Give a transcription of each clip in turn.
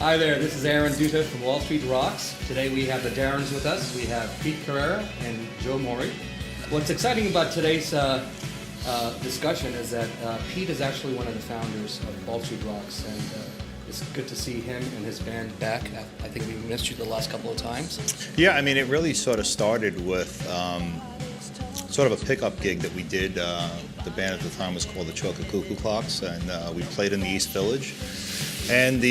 Hi there, this is Aaron Duta from Wall Street Rocks. Today we have the Darrens with us. We have Pete Carrara and Joe Mauri. What's exciting about today's discussion is that Pete is actually one of the founders of Wall Street Rocks, and it's good to see him and his band back. I think we missed you the last couple of times. Yeah, I mean, it really sort of started with sort of a pickup gig that we did. The band at the time was called the Chocolate Cuckoo Clocks, and we played in the East Village. And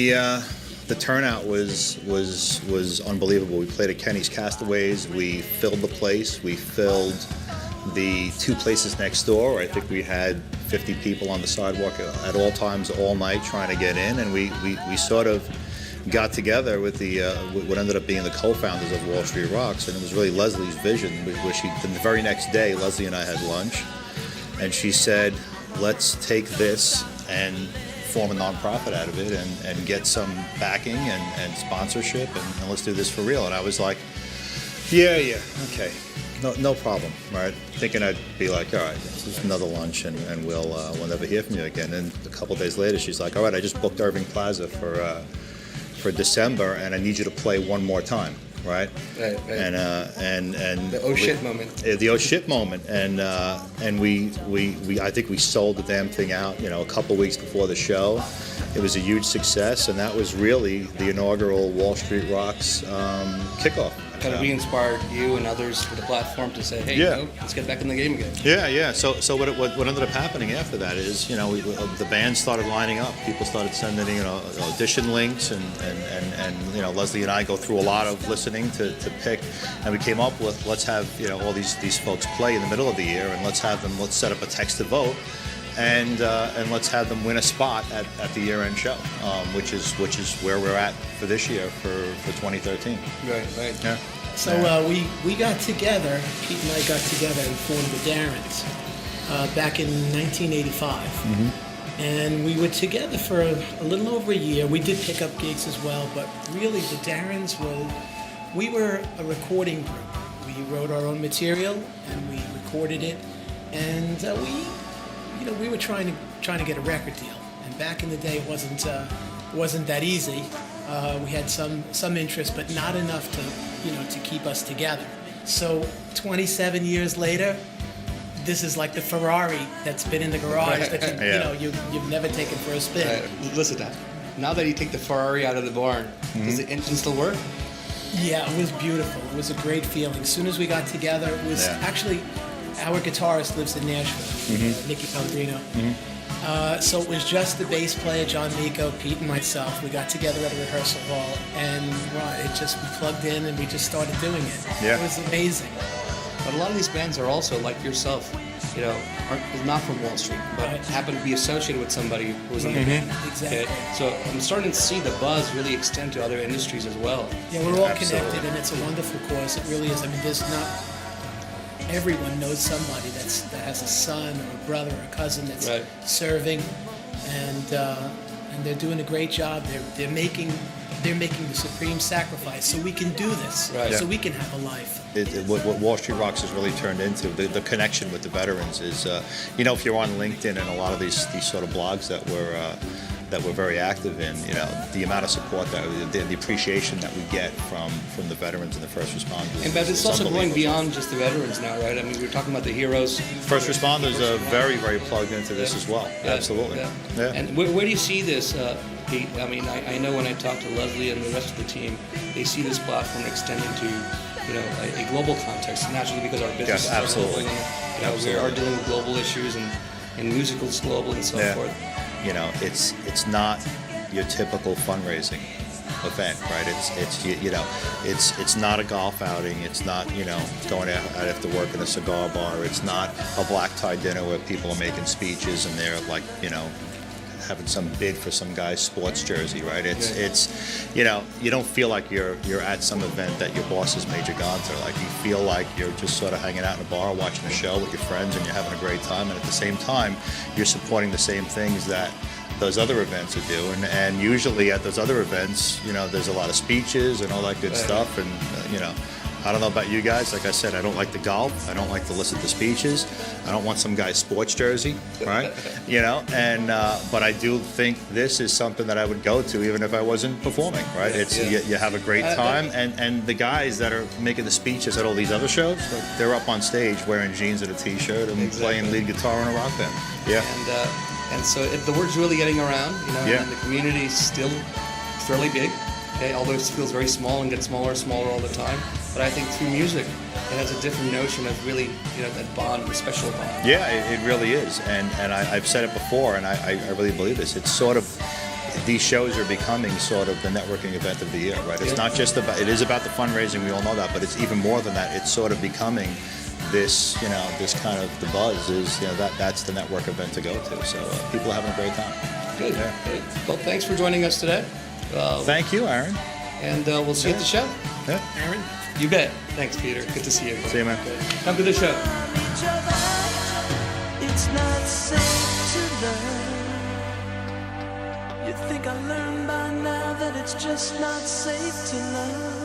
the turnout was unbelievable. We played at Kenny's Castaways. We filled the place. We filled the two places next door. I think we had 50 people on the sidewalk at all times, all night, trying to get in. And we sort of got together with what ended up being the co-founders of Wall Street Rocks, and it was really Leslie's vision. Where the very next day, Leslie and I had lunch, and she said, "Let's take this and form a nonprofit out of it, and get some backing and sponsorship, and let's do this for real." And I was like, yeah, okay, no problem, right? Thinking I'd be like, all right, this is another lunch, and we'll never hear from you again. And a couple days later, she's like, all right, I just booked Irving Plaza for December, and I need you to play one more time. Right. And the oh shit moment. The oh shit moment, and we I think we sold the damn thing out, a couple weeks before the show. It was a huge success, and that was really the inaugural Wall Street Rocks kickoff. Kind of re-inspired you and others for the platform to say, hey, let's get back in the game again. Yeah. So what ended up happening after that is, the band started lining up. People started sending, audition links, and Leslie and I go through a lot of listening to pick, and we came up with, let's have all these folks play in the middle of the year, and let's set up a text to vote. And let's have them win a spot at the year-end show, which is where we're at for this year for 2013. Right. Yeah. So we got together. Pete and I got together and formed the Darrens back in 1985, and we were together for a little over a year. We did pick up gigs as well, but really the Darrens we were a recording group. We wrote our own material and we recorded it, and we were trying to get a record deal, and back in the day it wasn't that easy. We had some interest, but not enough to keep us together. So 27 years later, this is like the Ferrari that's been in the garage that you've never taken for a spin. Listen, now that you take the Ferrari out of the barn, does the engine still work? Yeah, it was beautiful. It was a great feeling. As soon as we got together, it was actually. Our guitarist lives in Nashville, Nicky Pellegrino. So it was just the bass player, John Miko, Pete, and myself. We got together at a rehearsal hall, and we plugged in and we just started doing it. Yeah. It was amazing. But a lot of these bands are also like yourself, are not from Wall Street, but happen to be associated with somebody who was in the band. Exactly. Okay? So I'm starting to see the buzz really extend to other industries as well. Yeah, we're all connected, and it's a wonderful cause. It really is. I mean, there's not. Everyone knows somebody that has a son or a brother or a cousin that's serving, and they're doing a great job. They're making the supreme sacrifice so we can do this, so we can have a life. What Wall Street Rocks has really turned into, the connection with the veterans is, if you're on LinkedIn and a lot of these sort of blogs that we're very active in, the amount of support the appreciation that we get from the veterans and the first responders. But it's also going beyond just the veterans now, right? I mean, we're talking about the heroes. First responders are very, very plugged into this as well. Yeah. Absolutely. Yeah. And where do you see this, Pete? I mean, I know when I talk to Leslie and the rest of the team, they see this platform extending to a global context, naturally because our business is global. We are dealing with global issues and musicals global and so forth. It's not your typical fundraising event, right? It's not a golf outing. It's not going out after work in a cigar bar. It's not a black tie dinner where people are making speeches and they're like having some bid for some guy's sports jersey, right? It's you don't feel like you're at some event that your boss has made you gone to. Like you feel like you're just sort of hanging out in a bar watching a show with your friends and you're having a great time, and at the same time you're supporting the same things that those other events are doing. And usually at those other events, there's a lot of speeches and all that good stuff, and I don't know about you guys. Like I said, I don't like the golf. I don't like to listen to speeches. I don't want some guy's sports jersey, right? You know, and but I do think this is something that I would go to even if I wasn't performing, right? It's you have a great time, and the guys that are making the speeches at all these other shows, like, they're up on stage wearing jeans and a t-shirt and playing lead guitar in a rock band. Yeah. And so the word's really getting around, you know, and the community's still fairly big. Okay, although it feels very small and gets smaller and smaller all the time. But I think through music, it has a different notion of really, you know, that bond, a special bond. Yeah, it really is. And I've said it before, and I really believe this. It's sort of, these shows are becoming sort of the networking event of the year, right? It's not just about, it is about the fundraising, we all know that, but it's even more than that. It's sort of becoming this, you know, this kind of, the buzz is, you know, that's the network event to go to. So people are having a great time. Good. Well, thanks for joining us today. Thank you, Aaron. And we'll see you at the show. Yeah. Aaron? You bet. Thanks, Peter. Good to see you. See you, man. Good. Come to the show. It's not safe to learn. You think I learned by now that it's just not safe to love.